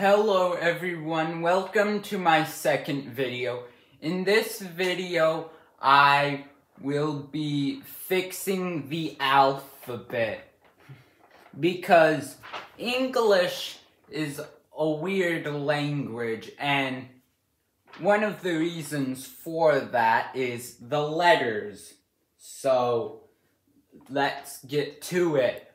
Hello everyone, welcome to my second video. In this video, I will be fixing the alphabet because English is a weird language, and one of the reasons for that is the letters. So, let's get to it.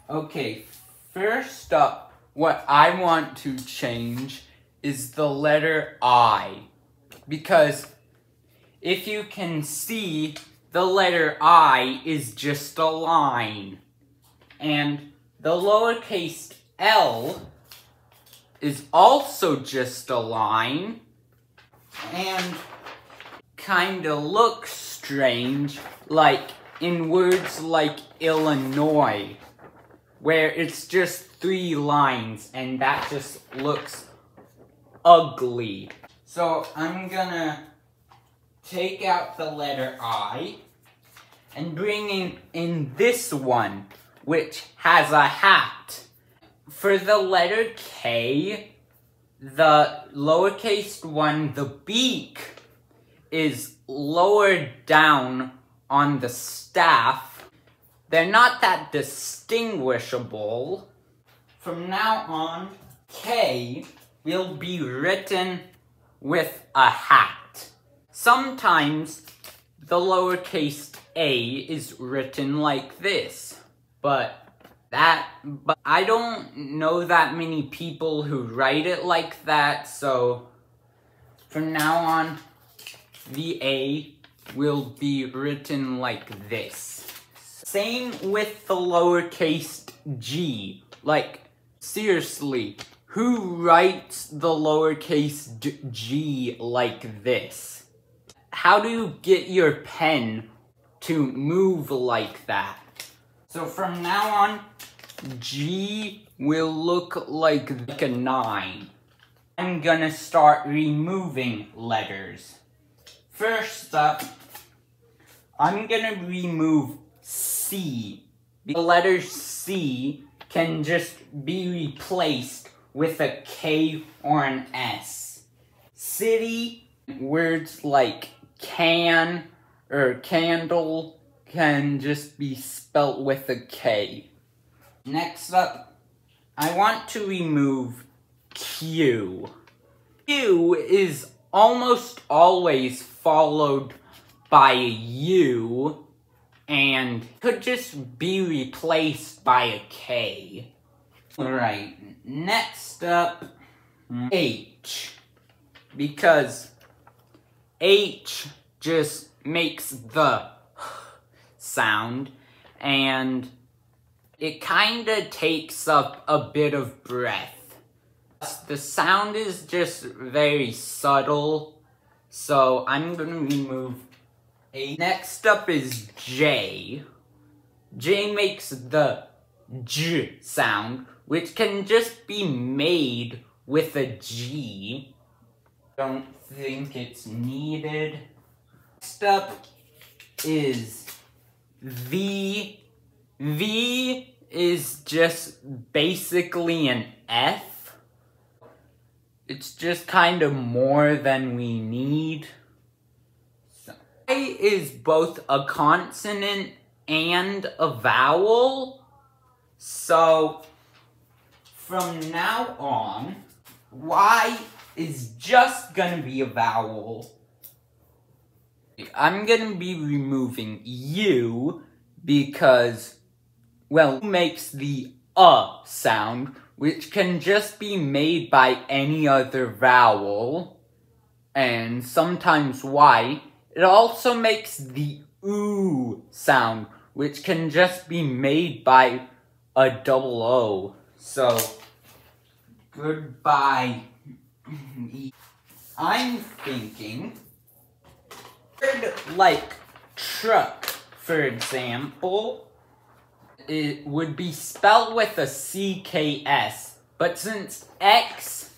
Okay, first up, what I want to change is the letter I. Because if you can see, the letter I is just a line. And the lowercase l is also just a line. And kinda looks strange, like in words like Illinois, where it's just 3 lines, and that just looks ugly. So I'm gonna take out the letter I, and bring in this one, which has a hat. For the letter K, the lowercase one, the beak, is lower down on the staff. They're not that distinguishable. From now on, K will be written with a hat. Sometimes the lowercase a is written like this, but I don't know that many people who write it like that, so from now on, the A will be written like this. Same with the lowercase g. Like, seriously, who writes the lowercase g like this? How do you get your pen to move like that? So from now on, G will look like a 9. I'm gonna start removing letters. First up, I'm gonna remove C. The letter C can just be replaced with a K or an S. City, words like can or candle can just be spelt with a K. Next up, I want to remove Q. Q is almost always followed by a U, and could just be replaced by a K. Alright, next up, H. Because H just makes the sound, and it kinda takes up a bit of breath. The sound is just very subtle, so I'm gonna remove A. Next up is J. J makes the J sound, which can just be made with a G. Don't think it's needed. Next up is V. V is just basically an F. It's just kind of more than we need. I is both a consonant and a vowel. So from now on, Y is just gonna be a vowel. I'm gonna be removing U because, well, makes the sound, which can just be made by any other vowel, and sometimes Y. It also makes the oo sound, which can just be made by a double O. So, goodbye. I'm thinking, like truck, for example, it would be spelled with a CKS, but since X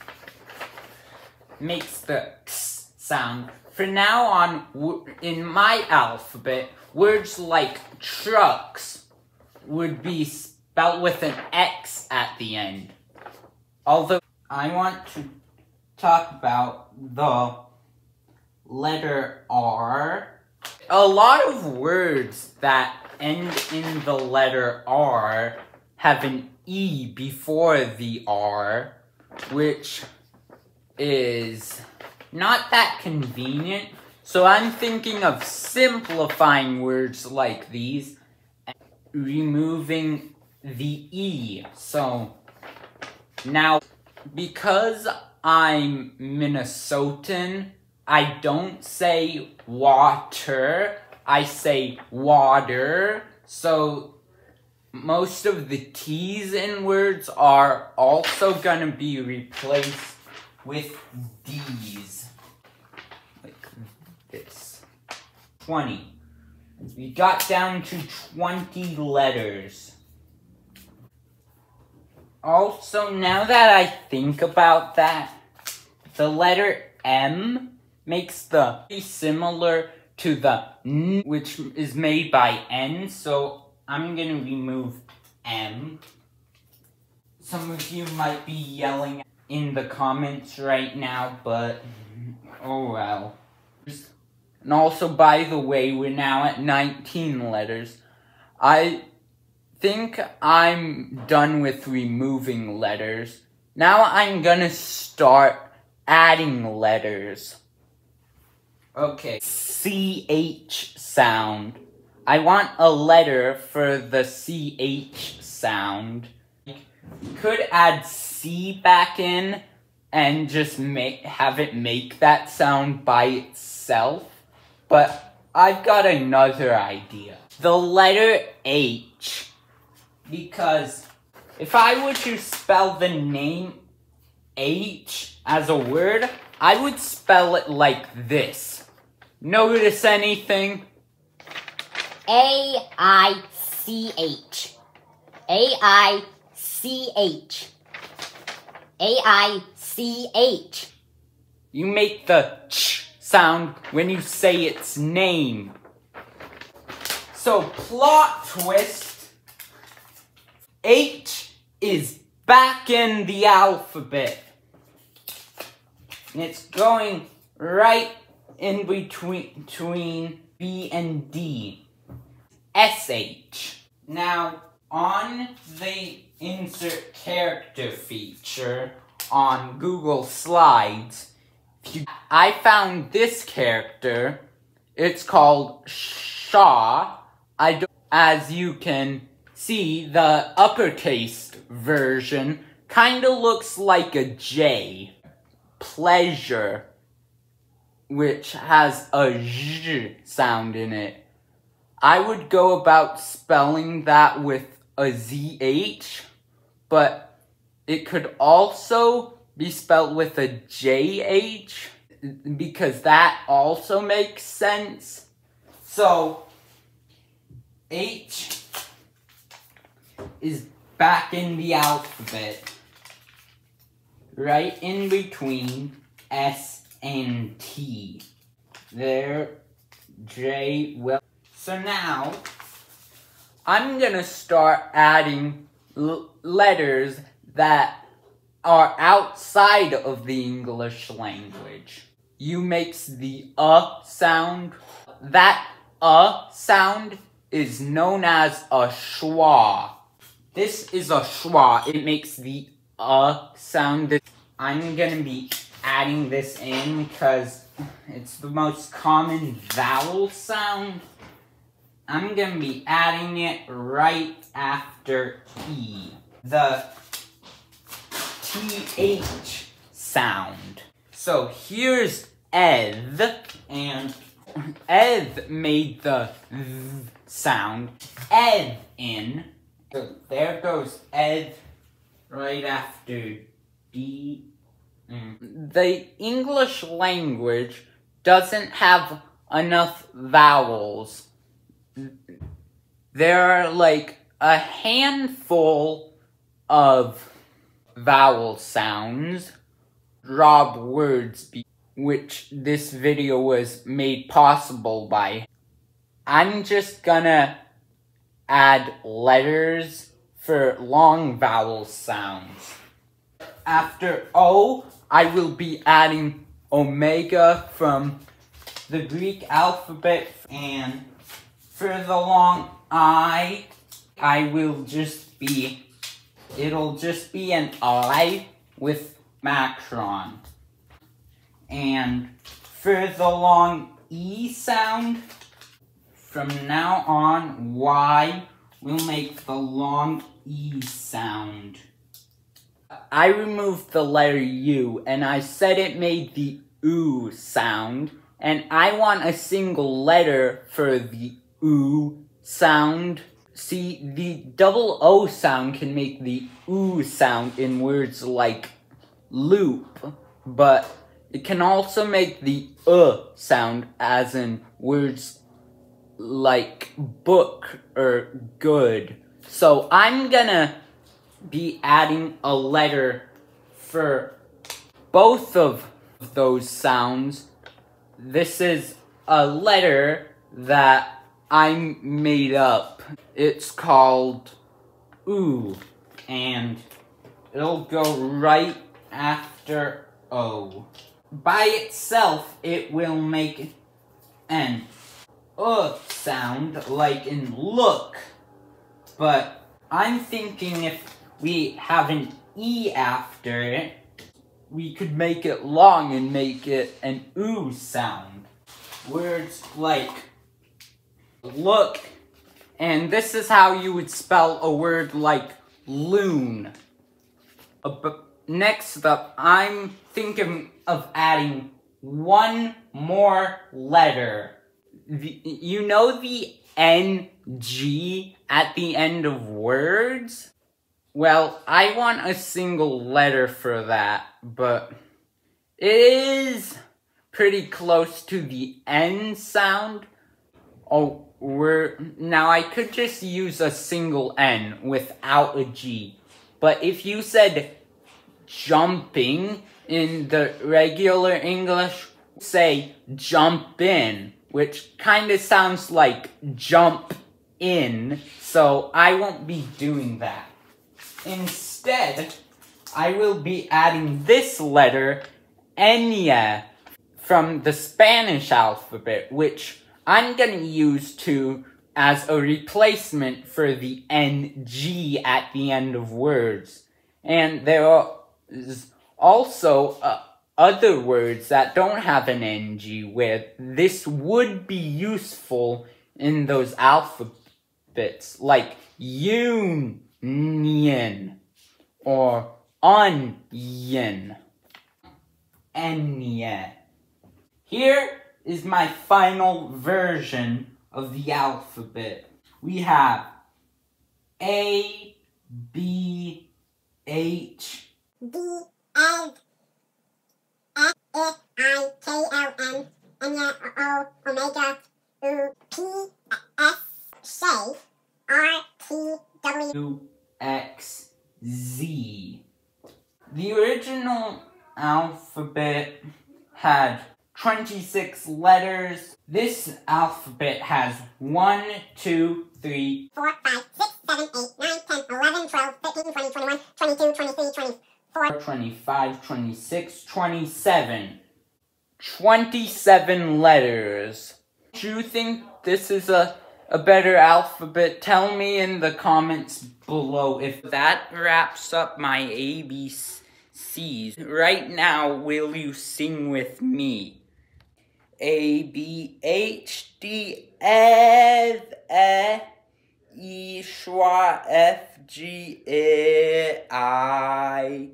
makes the X sound, for now on, in my alphabet, words like trucks would be spelled with an X at the end. Although I want to talk about the letter R. A lot of words that end in the letter R have an E before the R, which is not that convenient. So I'm thinking of simplifying words like these and removing the E. So now, because I'm Minnesotan, I don't say water, I say water. So most of the T's in words are also gonna be replaced with D's. Like this. 20. We got down to 20 letters. Also, now that I think about that, the letter M makes the similar to the N, which is made by N, so I'm gonna remove M. Some of you might be yelling in the comments right now, but oh well. And also, by the way, we're now at 19 letters. I think I'm done with removing letters. Now I'm gonna start adding letters. Okay, CH sound. I want a letter for the CH sound. Could add C back in and just have it make that sound by itself, but I've got another idea. The letter H, because if I were to spell the name H as a word, I would spell it like this. Notice anything? A-I-C-H. A-I-C-H. A-I-C-H. You make the ch sound when you say its name. So, plot twist. H is back in the alphabet. And it's going right in between B and D. SH. Now, on the insert character feature on Google Slides, I found this character. It's called Shaw. As you can see, the uppercase version kinda looks like a J. Pleasure, which has a Z sound in it. I would go about spelling that with a ZH, but it could also be spelled with a JH, because that also makes sense. So, H is back in the alphabet, right in between S and T. There, J will. So now, I'm gonna start adding letters that are outside of the English language. U makes the sound. That sound is known as a schwa. This is a schwa. It makes the sound. I'm gonna be adding this in because it's the most common vowel sound. I'm gonna be adding it right after E. The TH sound. So here's Eth, and Eth made the V sound. Eth in. So there goes Eth right after D. The English language doesn't have enough vowels. There are like a handful of vowel sounds, Rob Wordsby, which this video was made possible by. I'm just gonna add letters for long vowel sounds. After O, I will be adding omega from the Greek alphabet, and for the long I will just be, it'll just be an I with macron. And for the long E sound, from now on, Y will make the long E sound. I removed the letter U, and I said it made the OO sound, and I want a single letter for the OO sound. See, the double O sound can make the OO sound in words like loop, but it can also make the sound as in words like book or good. So I'm gonna be adding a letter for both of those sounds. This is a letter that I made up. It's called OO, and it'll go right after O. By itself, it will make an sound like in look, but I'm thinking if we have an E after it, we could make it long and make it an OO sound. Words like look, and this is how you would spell a word like loon. But next up, I'm thinking of adding one more letter. You know the NG at the end of words? Well, I want a single letter for that, but it is pretty close to the N sound. Now I could just use a single N without a G, but if you said jumping in the regular English, say jump in, which kind of sounds like jump in, so I won't be doing that. Instead, I will be adding this letter, Enya, from the Spanish alphabet, which I'm going to use as a replacement for the NG at the end of words. And there is also other words that don't have an NG where this would be useful in those alphabets, like union or onion. Enya. Here is my final version of the alphabet. We have A, B, H, D, F, F, I, K, L, M, N, O, Omega, U, P, S, Shay, R, T, W, X, Z. The original alphabet had 26 letters. This alphabet has 1, 2, 3, 4, 5, 6, 7, 8, 9, 10, 11, 12, 13, 20, 21, 22, 23, 24, 25, 26, 27. 27 letters. Do you think this is a better alphabet? Tell me in the comments below. If that wraps up my ABCs. Right now, will you sing with me? A, B, H, D, F, E, schwa, F, G, I,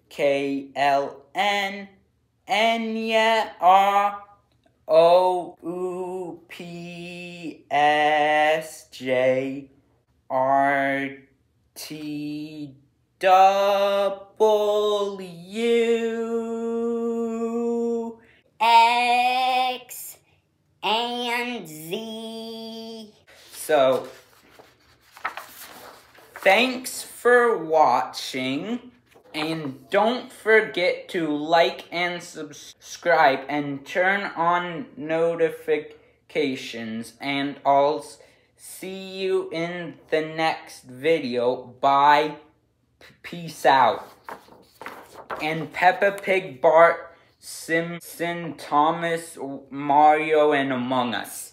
K, L, N, N, R, O, U, P, S, J, R, T, W, X, and Z. So, thanks for watching, and don't forget to like and subscribe and turn on notifications, and I'll see you in the next video. Bye. Peace out. and Peppa Pig, Bart Simpson, Thomas, Mario, and Among Us.